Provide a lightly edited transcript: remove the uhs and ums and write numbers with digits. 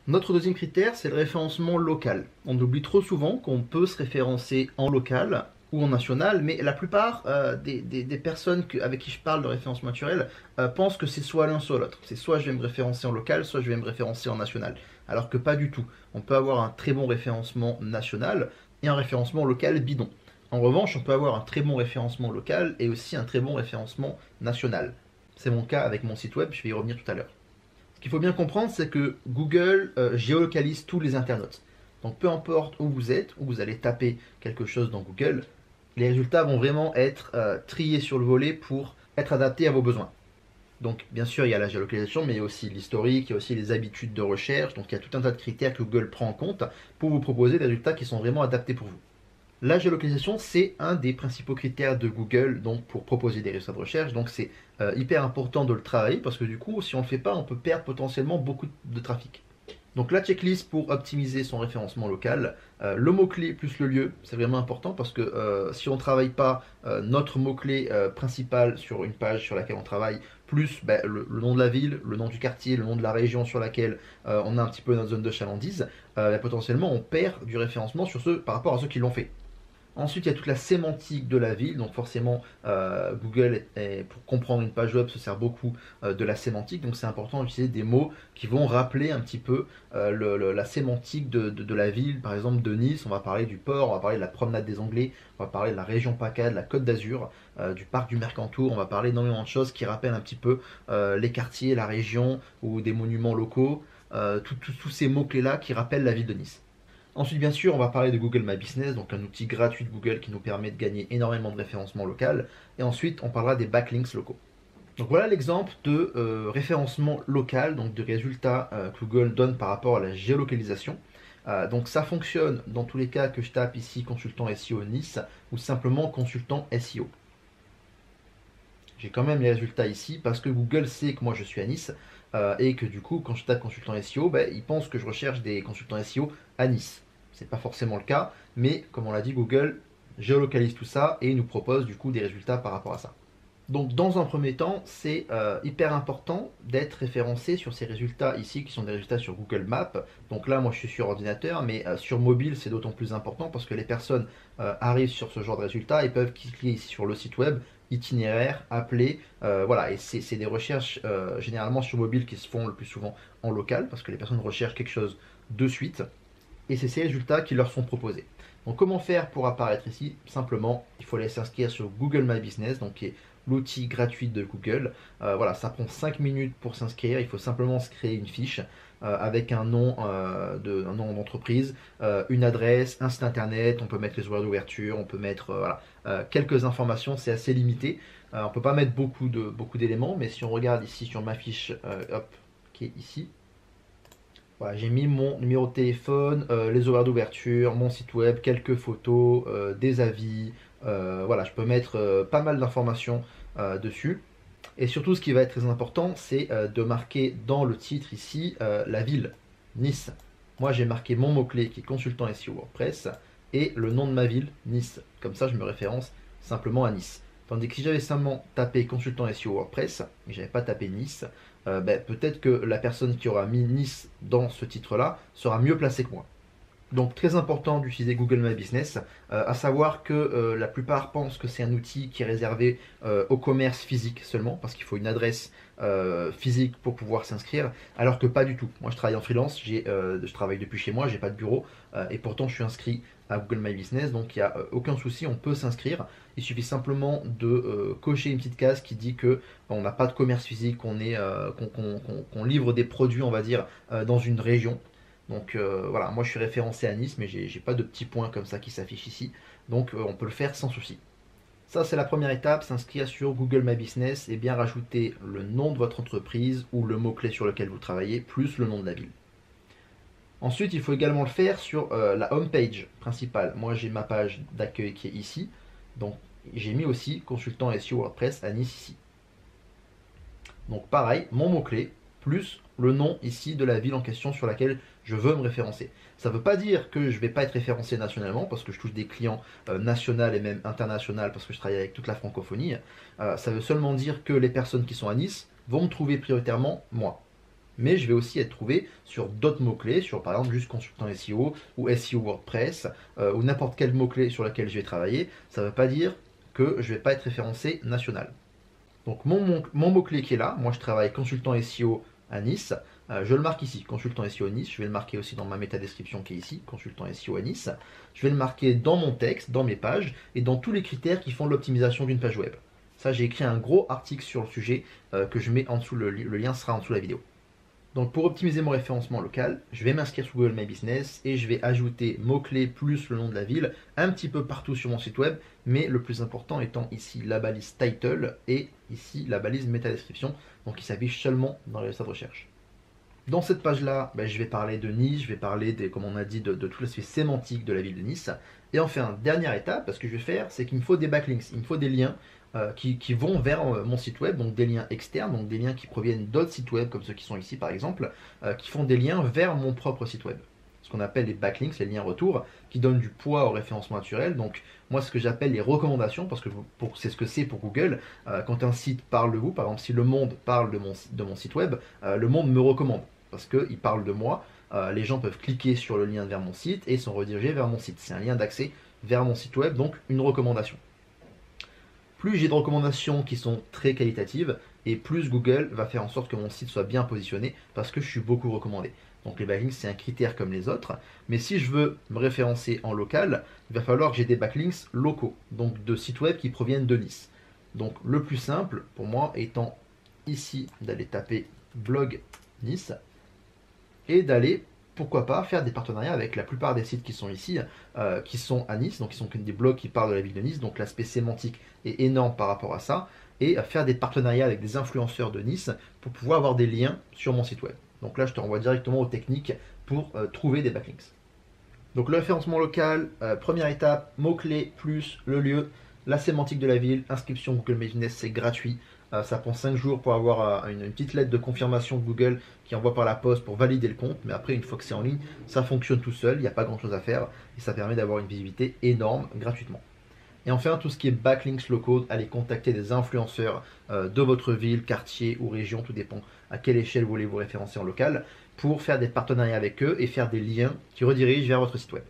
Notre deuxième critère, c'est le référencement local. On oublie trop souvent qu'on peut se référencer en local ou en national, mais la plupart des personnes avec qui je parle de référencement naturel pensent que c'est soit l'un soit l'autre. C'est soit je vais me référencer en local, soit je vais me référencer en national. Alors que pas du tout. On peut avoir un très bon référencement national et un référencement local bidon. En revanche, on peut avoir un très bon référencement local et aussi un très bon référencement national. C'est mon cas avec mon site web, je vais y revenir tout à l'heure. Ce qu'il faut bien comprendre, c'est que Google géolocalise tous les internautes. Donc peu importe où vous êtes, où vous allez taper quelque chose dans Google, les résultats vont vraiment être triés sur le volet pour être adaptés à vos besoins. Donc bien sûr, il y a la géolocalisation, mais il y a aussi l'historique, il y a aussi les habitudes de recherche. Donc il y a tout un tas de critères que Google prend en compte pour vous proposer des résultats qui sont vraiment adaptés pour vous. La géolocalisation, c'est un des principaux critères de Google donc pour proposer des résultats de recherche. Donc c'est hyper important de le travailler parce que du coup, si on ne le fait pas, on peut perdre potentiellement beaucoup de trafic. Donc la checklist pour optimiser son référencement local, le mot-clé plus le lieu, c'est vraiment important parce que si on ne travaille pas notre mot-clé principal sur une page sur laquelle on travaille, plus le nom de la ville, le nom du quartier, le nom de la région sur laquelle on a un petit peu notre zone de chalandise, potentiellement on perd du référencement par rapport à ceux qui l'ont fait. Ensuite, il y a toute la sémantique de la ville. Donc forcément, Google, pour comprendre une page web, se sert beaucoup de la sémantique. Donc c'est important d'utiliser des mots qui vont rappeler un petit peu la sémantique de la ville. Par exemple, de Nice, on va parler du port, on va parler de la promenade des Anglais, on va parler de la région PACA, de la Côte d'Azur, du parc du Mercantour. On va parler énormément de choses qui rappellent un petit peu les quartiers, la région ou des monuments locaux. Tous ces mots-clés-là qui rappellent la ville de Nice. Ensuite, bien sûr, on va parler de Google My Business, donc un outil gratuit de Google qui nous permet de gagner énormément de référencement local. Et ensuite, on parlera des backlinks locaux. Donc voilà l'exemple de référencement local, donc de résultats que Google donne par rapport à la géolocalisation. Donc ça fonctionne dans tous les cas que je tape ici consultant SEO Nice ou simplement consultant SEO. J'ai quand même les résultats ici parce que Google sait que moi je suis à Nice et que du coup quand je tape consultant SEO, il pense que je recherche des consultants SEO à Nice. C'est pas forcément le cas, mais comme on l'a dit, Google géolocalise tout ça et nous propose du coup des résultats par rapport à ça. Donc dans un premier temps, c'est hyper important d'être référencé sur ces résultats ici qui sont des résultats sur Google Maps. Donc là, moi je suis sur ordinateur, mais sur mobile c'est d'autant plus important parce que les personnes arrivent sur ce genre de résultats et peuvent cliquer ici sur le site web, itinéraire, appeler, voilà. Et c'est des recherches généralement sur mobile qui se font le plus souvent en local parce que les personnes recherchent quelque chose de suite et c'est ces résultats qui leur sont proposés. Donc comment faire pour apparaître ici? Simplement, il faut aller s'inscrire sur Google My Business, donc qui est l'outil gratuit de Google. Voilà, ça prend 5 minutes pour s'inscrire. Il faut simplement se créer une fiche avec un nom d'entreprise, une adresse, un site internet. On peut mettre les horaires d'ouverture, on peut mettre quelques informations. C'est assez limité. On ne peut pas mettre beaucoup d'éléments, mais si on regarde ici sur ma fiche, hop, qui est ici. Voilà, j'ai mis mon numéro de téléphone, les horaires d'ouverture, mon site web, quelques photos, des avis. Voilà, je peux mettre pas mal d'informations dessus. Et surtout, ce qui va être très important, c'est de marquer dans le titre ici la ville, Nice. Moi, j'ai marqué mon mot-clé qui est consultant SEO WordPress et le nom de ma ville, Nice. Comme ça, je me référence simplement à Nice. Tandis que si j'avais simplement tapé consultant SEO WordPress, et j'avais pas tapé Nice, peut-être que la personne qui aura mis Nice dans ce titre-là sera mieux placée que moi. Donc très important d'utiliser Google My Business, à savoir que la plupart pensent que c'est un outil qui est réservé au commerce physique seulement, parce qu'il faut une adresse physique pour pouvoir s'inscrire, alors que pas du tout. Moi je travaille en freelance, je travaille depuis chez moi, j'ai pas de bureau, et pourtant je suis inscrit à Google My Business, donc il n'y a aucun souci, on peut s'inscrire. Il suffit simplement de cocher une petite case qui dit que on n'a pas de commerce physique, qu'on livre des produits, on va dire, dans une région. Donc voilà, moi je suis référencé à Nice, mais j'ai pas de petits points comme ça qui s'affichent ici. Donc on peut le faire sans souci. Ça c'est la première étape, s'inscrire sur Google My Business et bien rajouter le nom de votre entreprise ou le mot-clé sur lequel vous travaillez, plus le nom de la ville. Ensuite, il faut également le faire sur la home page principale. Moi j'ai ma page d'accueil qui est ici. Donc j'ai mis aussi consultant SEO WordPress à Nice ici. Donc pareil, mon mot-clé, plus le nom ici de la ville en question sur laquelle je veux me référencer. Ça ne veut pas dire que je ne vais pas être référencé nationalement parce que je touche des clients nationaux et même internationaux parce que je travaille avec toute la francophonie. Ça veut seulement dire que les personnes qui sont à Nice vont me trouver prioritairement moi. mais je vais aussi être trouvé sur d'autres mots-clés, sur par exemple juste consultant SEO ou SEO WordPress ou n'importe quel mot-clé sur lequel je vais travailler. Ça ne veut pas dire que je ne vais pas être référencé national. Donc mon mot-clé qui est là, moi je travaille consultant SEO à Nice, je le marque ici, consultant SEO à Nice, je vais le marquer aussi dans ma métadescription qui est ici, consultant SEO à Nice, je vais le marquer dans mon texte, dans mes pages et dans tous les critères qui font l'optimisation d'une page web. Ça, j'ai écrit un gros article sur le sujet que je mets en dessous, le lien sera en dessous de la vidéo. Donc pour optimiser mon référencement local, je vais m'inscrire sur Google My Business et je vais ajouter mots-clés plus le nom de la ville un petit peu partout sur mon site web, mais le plus important étant ici la balise title et ici la balise métadescription, donc qui s'affiche seulement dans les résultats de recherche. Dans cette page-là, je vais parler de Nice, je vais parler, comme on a dit, de tout l'aspect sémantique de la ville de Nice. Et enfin, dernière étape, ce que je vais faire, c'est qu'il me faut des backlinks, il me faut des liens qui vont vers mon site web, donc des liens externes, donc des liens qui proviennent d'autres sites web, comme ceux qui sont ici par exemple, qui font des liens vers mon propre site web. Ce qu'on appelle les backlinks, les liens retour, qui donnent du poids au référencement naturel. Donc moi, ce que j'appelle les recommandations, parce que c'est ce que c'est pour Google, quand un site parle de vous, par exemple si Le Monde parle de mon site web, Le Monde me recommande, parce qu'il parle de moi, les gens peuvent cliquer sur le lien vers mon site et sont redirigés vers mon site. C'est un lien d'accès vers mon site web, donc une recommandation. Plus j'ai de recommandations qui sont très qualitatives, et plus Google va faire en sorte que mon site soit bien positionné, parce que je suis beaucoup recommandé. Donc les backlinks, c'est un critère comme les autres, mais si je veux me référencer en local, il va falloir que j'ai des backlinks locaux, donc de sites web qui proviennent de Nice. Donc le plus simple pour moi étant ici d'aller taper blog Nice, et d'aller, pourquoi pas, faire des partenariats avec la plupart des sites qui sont ici, qui sont à Nice, donc qui sont des blogs qui parlent de la ville de Nice, donc l'aspect sémantique est énorme par rapport à ça, et faire des partenariats avec des influenceurs de Nice pour pouvoir avoir des liens sur mon site web. Donc là, je te renvoie directement aux techniques pour trouver des backlinks. Donc le référencement local, première étape, mots-clés plus le lieu, la sémantique de la ville, inscription Google My Business, c'est gratuit. Ça prend 5 jours pour avoir une petite lettre de confirmation de Google qui envoie par la poste pour valider le compte. Mais après, une fois que c'est en ligne, ça fonctionne tout seul, il n'y a pas grand chose à faire. Et ça permet d'avoir une visibilité énorme gratuitement. Et enfin, tout ce qui est backlinks locaux, allez contacter des influenceurs de votre ville, quartier ou région, tout dépend à quelle échelle vous voulez vous référencer en local, pour faire des partenariats avec eux et faire des liens qui redirigent vers votre site web.